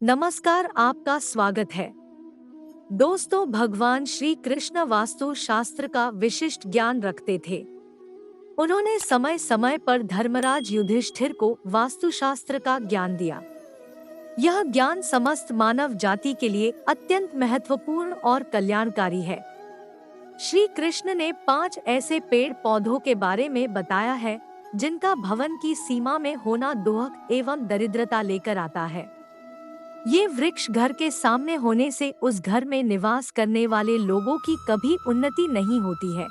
नमस्कार, आपका स्वागत है। दोस्तों, भगवान श्री कृष्ण वास्तु शास्त्र का विशिष्ट ज्ञान रखते थे। उन्होंने समय समय पर धर्मराज युधिष्ठिर को वास्तुशास्त्र का ज्ञान दिया। यह ज्ञान समस्त मानव जाति के लिए अत्यंत महत्वपूर्ण और कल्याणकारी है। श्री कृष्ण ने 5 ऐसे पेड़ पौधों के बारे में बताया है जिनका भवन की सीमा में होना दुख एवं दरिद्रता लेकर आता है। ये वृक्ष घर के सामने होने से उस घर में निवास करने वाले लोगों की कभी उन्नति नहीं होती है।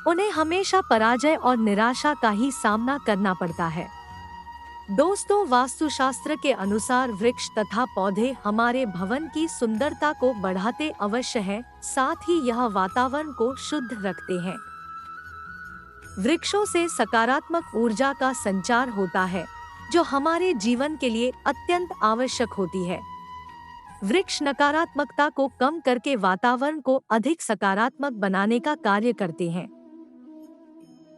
उन्हें हमेशा पराजय और निराशा का ही सामना करना पड़ता है। दोस्तों, वास्तुशास्त्र के अनुसार वृक्ष तथा पौधे हमारे भवन की सुंदरता को बढ़ाते अवश्य हैं, साथ ही यह वातावरण को शुद्ध रखते हैं। वृक्षों से सकारात्मक ऊर्जा का संचार होता है, जो हमारे जीवन के लिए अत्यंत आवश्यक होती है। वृक्ष नकारात्मकता को कम करके वातावरण को अधिक सकारात्मक बनाने का कार्य करते हैं।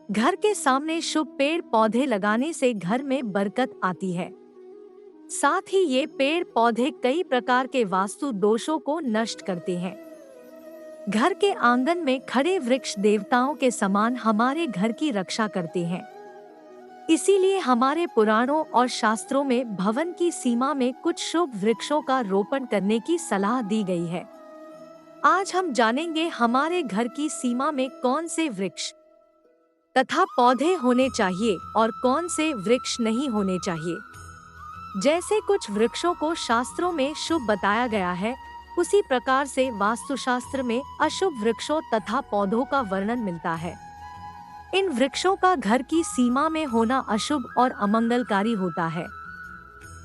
घर के सामने शुभ पेड़ पौधे लगाने से घर में बरकत आती है। साथ ही ये पेड़ पौधे कई प्रकार के वास्तु दोषों को नष्ट करते हैं। घर के आंगन में खड़े वृक्ष देवताओं के समान हमारे घर की रक्षा करते हैं। इसीलिए हमारे पुराणों और शास्त्रों में भवन की सीमा में कुछ शुभ वृक्षों का रोपण करने की सलाह दी गई है। आज हम जानेंगे हमारे घर की सीमा में कौन से वृक्ष तथा पौधे होने चाहिए और कौन से वृक्ष नहीं होने चाहिए। जैसे कुछ वृक्षों को शास्त्रों में शुभ बताया गया है, उसी प्रकार से वास्तुशास्त्र में अशुभ वृक्षों तथा पौधों का वर्णन मिलता है। इन वृक्षों का घर की सीमा में होना अशुभ और अमंगलकारी होता है।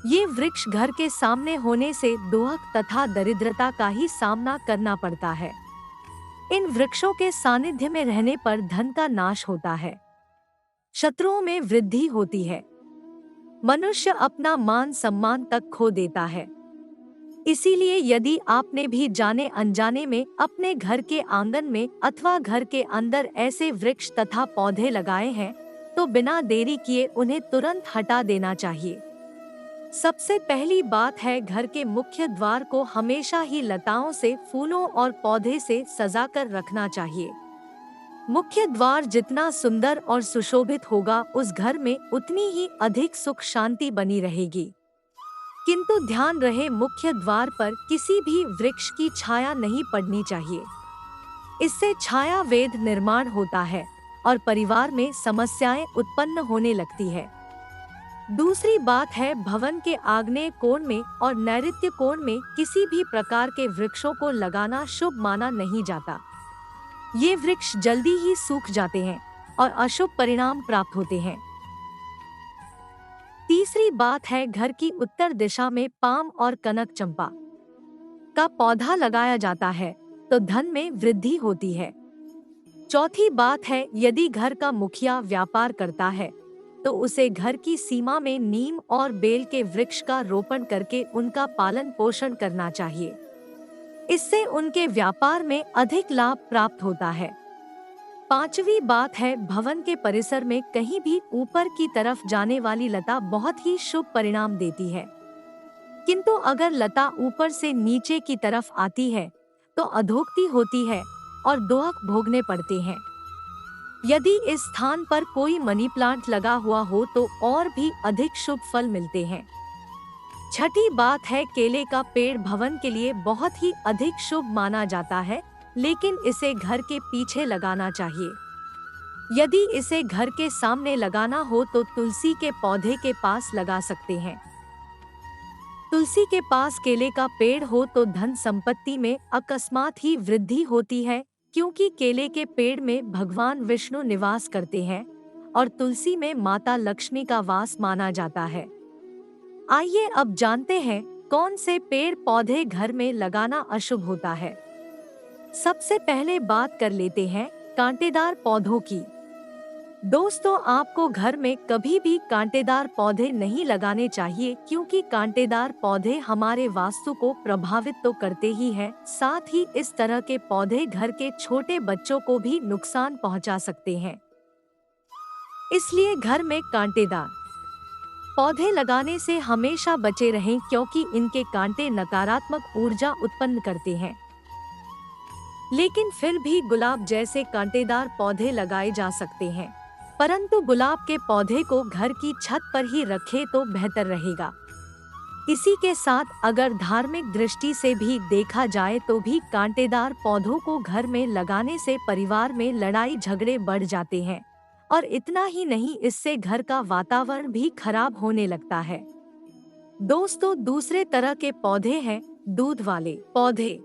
ये वृक्ष घर के सामने होने से दुख तथा दरिद्रता का ही सामना करना पड़ता है। इन वृक्षों के सानिध्य में रहने पर धन का नाश होता है, शत्रुओं में वृद्धि होती है, मनुष्य अपना मान सम्मान तक खो देता है। इसीलिए यदि आपने भी जाने अनजाने में अपने घर के आंगन में अथवा घर के अंदर ऐसे वृक्ष तथा पौधे लगाए हैं, तो बिना देरी किए उन्हें तुरंत हटा देना चाहिए। सबसे पहली बात है, घर के मुख्य द्वार को हमेशा ही लताओं से, फूलों और पौधे से सजाकर रखना चाहिए। मुख्य द्वार जितना सुंदर और सुशोभित होगा, उस घर में उतनी ही अधिक सुख शांति बनी रहेगी। किंतु ध्यान रहे, मुख्य द्वार पर किसी भी वृक्ष की छाया नहीं पड़नी चाहिए। इससे छाया वेद निर्माण होता है और परिवार में समस्याएं उत्पन्न होने लगती है। दूसरी बात है, भवन के आग्नेय कोण में और नैऋत्य कोण में किसी भी प्रकार के वृक्षों को लगाना शुभ माना नहीं जाता। ये वृक्ष जल्दी ही सूख जाते हैं और अशुभ परिणाम प्राप्त होते हैं। तीसरी बात है, घर की उत्तर दिशा में पाम और कनक चंपा का पौधा लगाया जाता है तो धन में वृद्धि होती है। चौथी बात है, यदि घर का मुखिया व्यापार करता है तो उसे घर की सीमा में नीम और बेल के वृक्ष का रोपण करके उनका पालन पोषण करना चाहिए। इससे उनके व्यापार में अधिक लाभ प्राप्त होता है। पांचवी बात है, भवन के परिसर में कहीं भी ऊपर की तरफ जाने वाली लता बहुत ही शुभ परिणाम देती है। किंतु अगर लता ऊपर से नीचे की तरफ आती है तो अधोगति होती है और दुख भोगने पड़ते हैं। यदि इस स्थान पर कोई मनी प्लांट लगा हुआ हो तो और भी अधिक शुभ फल मिलते हैं। छठी बात है, केले का पेड़ भवन के लिए बहुत ही अधिक शुभ माना जाता है, लेकिन इसे घर के पीछे लगाना चाहिए। यदि इसे घर के सामने लगाना हो तो तुलसी के पौधे के पास लगा सकते हैं। तुलसी के पास केले का पेड़ हो तो धन संपत्ति में अकस्मात ही वृद्धि होती है, क्योंकि केले के पेड़ में भगवान विष्णु निवास करते हैं और तुलसी में माता लक्ष्मी का वास माना जाता है। आइए अब जानते हैं कौन से पेड़ पौधे घर में लगाना अशुभ होता है। सबसे पहले बात कर लेते हैं कांटेदार पौधों की। दोस्तों, आपको घर में कभी भी कांटेदार पौधे नहीं लगाने चाहिए, क्योंकि कांटेदार पौधे हमारे वास्तु को प्रभावित तो करते ही हैं, साथ ही इस तरह के पौधे घर के छोटे बच्चों को भी नुकसान पहुंचा सकते हैं। इसलिए घर में कांटेदार पौधे लगाने से हमेशा बचे रहें क्योंकि इनके कांटे नकारात्मक ऊर्जा उत्पन्न करते हैं। लेकिन फिर भी गुलाब जैसे कांटेदार पौधे लगाए जा सकते हैं, परंतु गुलाब के पौधे को घर की छत पर ही रखें तो बेहतर रहेगा। इसी के साथ अगर धार्मिक दृष्टि से भी देखा जाए तो भी कांटेदार पौधों को घर में लगाने से परिवार में लड़ाई झगड़े बढ़ जाते हैं, और इतना ही नहीं, इससे घर का वातावरण भी खराब होने लगता है। दोस्तों, दूसरे तरह के पौधे हैं दूध वाले पौधे।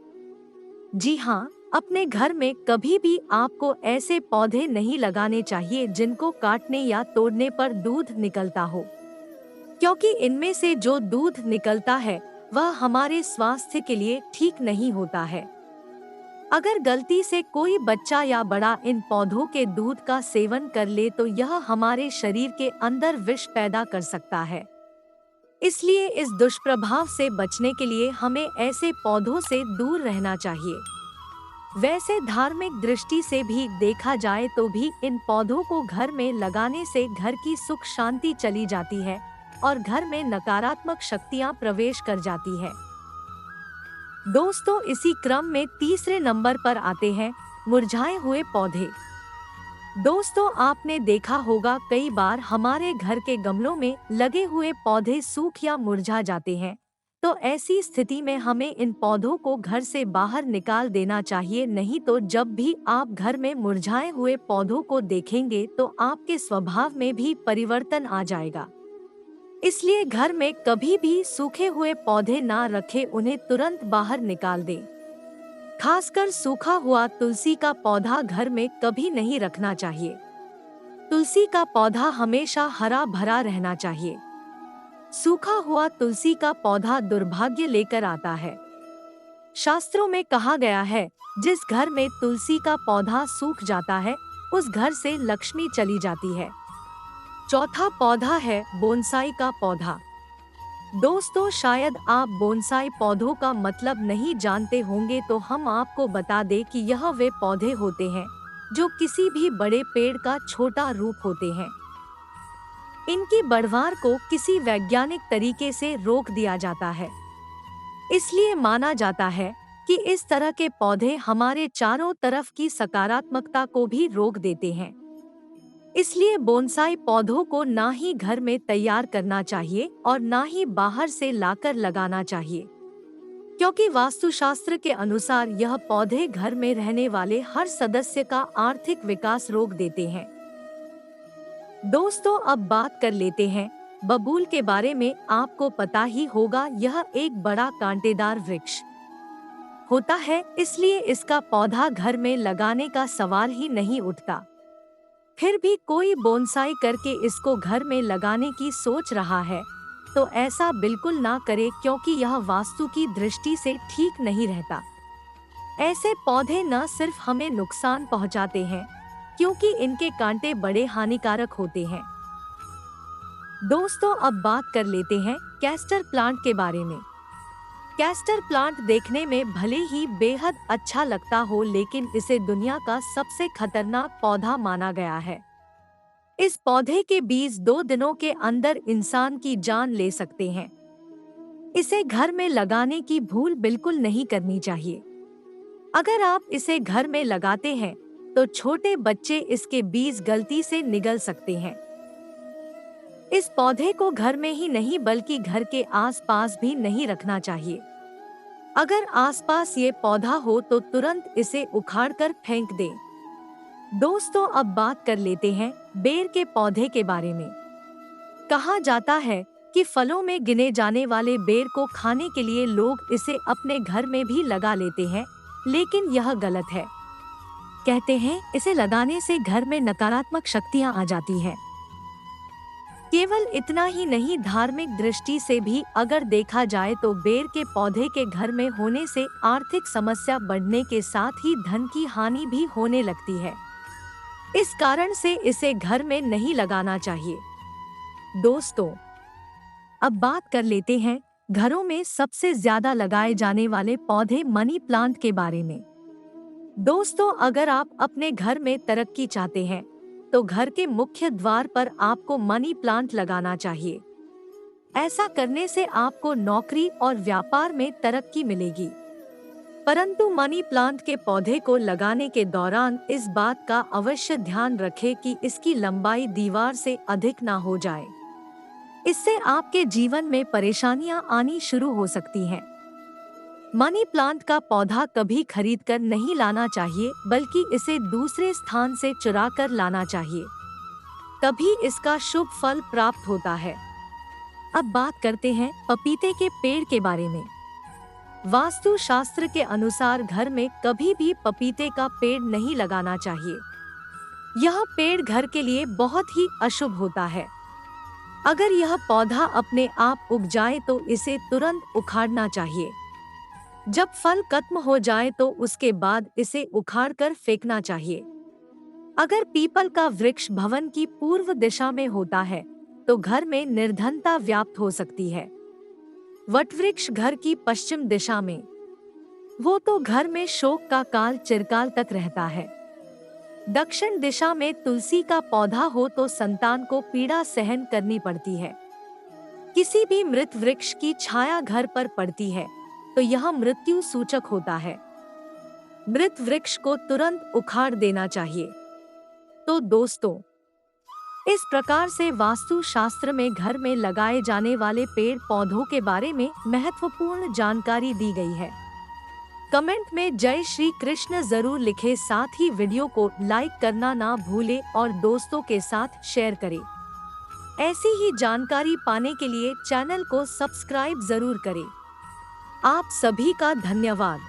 जी हाँ, अपने घर में कभी भी आपको ऐसे पौधे नहीं लगाने चाहिए जिनको काटने या तोड़ने पर दूध निकलता हो, क्योंकि इनमें से जो दूध निकलता है वह हमारे स्वास्थ्य के लिए ठीक नहीं होता है। अगर गलती से कोई बच्चा या बड़ा इन पौधों के दूध का सेवन कर ले तो यह हमारे शरीर के अंदर विष पैदा कर सकता है। इसलिए इस दुष्प्रभाव से बचने के लिए हमें ऐसे पौधों से दूर रहना चाहिए। वैसे धार्मिक दृष्टि से भी देखा जाए तो भी इन पौधों को घर में लगाने से घर की सुख शांति चली जाती है और घर में नकारात्मक शक्तियां प्रवेश कर जाती है। दोस्तों, इसी क्रम में तीसरे नंबर पर आते हैं मुरझाए हुए पौधे। दोस्तों, आपने देखा होगा कई बार हमारे घर के गमलों में लगे हुए पौधे सूख या मुरझा जाते हैं, तो ऐसी स्थिति में हमें इन पौधों को घर से बाहर निकाल देना चाहिए, नहीं तो जब भी आप घर में मुरझाए हुए पौधों को देखेंगे तो आपके स्वभाव में भी परिवर्तन आ जाएगा। इसलिए घर में कभी भी सूखे हुए पौधे ना रखें, उन्हें तुरंत बाहर निकाल दें। खासकर सूखा हुआ तुलसी का पौधा घर में कभी नहीं रखना चाहिए। तुलसी का पौधा हमेशा हरा भरा रहना चाहिए। सूखा हुआ तुलसी का पौधा दुर्भाग्य लेकर आता है। शास्त्रों में कहा गया है, जिस घर में तुलसी का पौधा सूख जाता है उस घर से लक्ष्मी चली जाती है। चौथा पौधा है बोनसाई का पौधा। दोस्तों, शायद आप बोनसाई पौधों का मतलब नहीं जानते होंगे, तो हम आपको बता दें कि यह वे पौधे होते हैं जो किसी भी बड़े पेड़ का छोटा रूप होते हैं। इनकी बढ़वार को किसी वैज्ञानिक तरीके से रोक दिया जाता है। इसलिए माना जाता है कि इस तरह के पौधे हमारे चारों तरफ की सकारात्मकता को भी रोक देते हैं। इसलिए बोनसाई पौधों को ना ही घर में तैयार करना चाहिए और ना ही बाहर से लाकर लगाना चाहिए, क्योंकि वास्तुशास्त्र के अनुसार यह पौधे घर में रहने वाले हर सदस्य का आर्थिक विकास रोक देते हैं। दोस्तों, अब बात कर लेते हैं बबूल के बारे में। आपको पता ही होगा, यह एक बड़ा कांटेदार वृक्ष होता है, इसलिए इसका पौधा घर में लगाने का सवाल ही नहीं उठता। फिर भी कोई बोनसाई करके इसको घर में लगाने की सोच रहा है, तो ऐसा बिल्कुल ना करे, क्योंकि यह वास्तु की दृष्टि से ठीक नहीं रहता। ऐसे पौधे न सिर्फ हमें नुकसान पहुंचाते हैं, क्योंकि इनके कांटे बड़े हानिकारक होते हैं। दोस्तों, अब बात कर लेते हैं कैस्टर प्लांट के बारे में। कैस्टर प्लांट देखने में भले ही बेहद अच्छा लगता हो, लेकिन इसे दुनिया का सबसे खतरनाक पौधा माना गया है। इस पौधे के बीज 2 दिनों के अंदर इंसान की जान ले सकते हैं। इसे घर में लगाने की भूल बिल्कुल नहीं करनी चाहिए। अगर आप इसे घर में लगाते हैं तो छोटे बच्चे इसके बीज गलती से निगल सकते हैं। इस पौधे को घर में ही नहीं बल्कि घर के आसपास भी नहीं रखना चाहिए। अगर आसपास ये पौधा हो तो तुरंत इसे उखाड़कर फेंक दें। दोस्तों, अब बात कर लेते हैं बेर के पौधे के बारे में। कहा जाता है कि फलों में गिने जाने वाले बेर को खाने के लिए लोग इसे अपने घर में भी लगा लेते हैं, लेकिन यह गलत है। कहते हैं इसे लगाने से घर में नकारात्मक शक्तियां आ जाती हैं। केवल इतना ही नहीं, धार्मिक दृष्टि से भी अगर देखा जाए तो बेर के पौधे के घर में होने से आर्थिक समस्या बढ़ने के साथ ही धन की हानि भी होने लगती है। इस कारण से इसे घर में नहीं लगाना चाहिए। दोस्तों, अब बात कर लेते हैं घरों में सबसे ज्यादा लगाए जाने वाले पौधे मनी प्लांट के बारे में। दोस्तों, अगर आप अपने घर में तरक्की चाहते हैं तो घर के मुख्य द्वार पर आपको मनी प्लांट लगाना चाहिए। ऐसा करने से आपको नौकरी और व्यापार में तरक्की मिलेगी। परंतु मनी प्लांट के पौधे को लगाने के दौरान इस बात का अवश्य ध्यान रखें कि इसकी लंबाई दीवार से अधिक ना हो जाए। इससे आपके जीवन में परेशानियां आनी शुरू हो सकती हैं। मनी प्लांट का पौधा कभी खरीदकर नहीं लाना चाहिए, बल्कि इसे दूसरे स्थान से चुरा कर लाना चाहिए, तभी इसका शुभ फल प्राप्त होता है। अब बात करते हैं पपीते के पेड़ के बारे में। वास्तु शास्त्र के अनुसार घर में कभी भी पपीते का पेड़ नहीं लगाना चाहिए। यह पेड़ घर के लिए बहुत ही अशुभ होता है। अगर यह पौधा अपने आप उग जाए तो इसे तुरंत उखाड़ना चाहिए। जब फल खत्म हो जाए तो उसके बाद इसे उखाड़कर फेंकना चाहिए। अगर पीपल का वृक्ष भवन की पूर्व दिशा में होता है तो घर में निर्धनता व्याप्त हो सकती है। वटवृक्ष घर की पश्चिम दिशा में वो तो घर में शोक का काल चिरकाल तक रहता है। दक्षिण दिशा में तुलसी का पौधा हो तो संतान को पीड़ा सहन करनी पड़ती है। किसी भी मृत वृक्ष की छाया घर पर पड़ती है तो यह मृत्यु सूचक होता है। मृत वृक्ष को तुरंत उखाड़ देना चाहिए। तो दोस्तों, इस प्रकार से वास्तु शास्त्र में घर में लगाए जाने वाले पेड़ पौधों के बारे में महत्वपूर्ण जानकारी दी गई है। कमेंट में जय श्री कृष्ण जरूर लिखें, साथ ही वीडियो को लाइक करना ना भूलें और दोस्तों के साथ शेयर करें। ऐसी ही जानकारी पाने के लिए चैनल को सब्सक्राइब जरूर करें। आप सभी का धन्यवाद।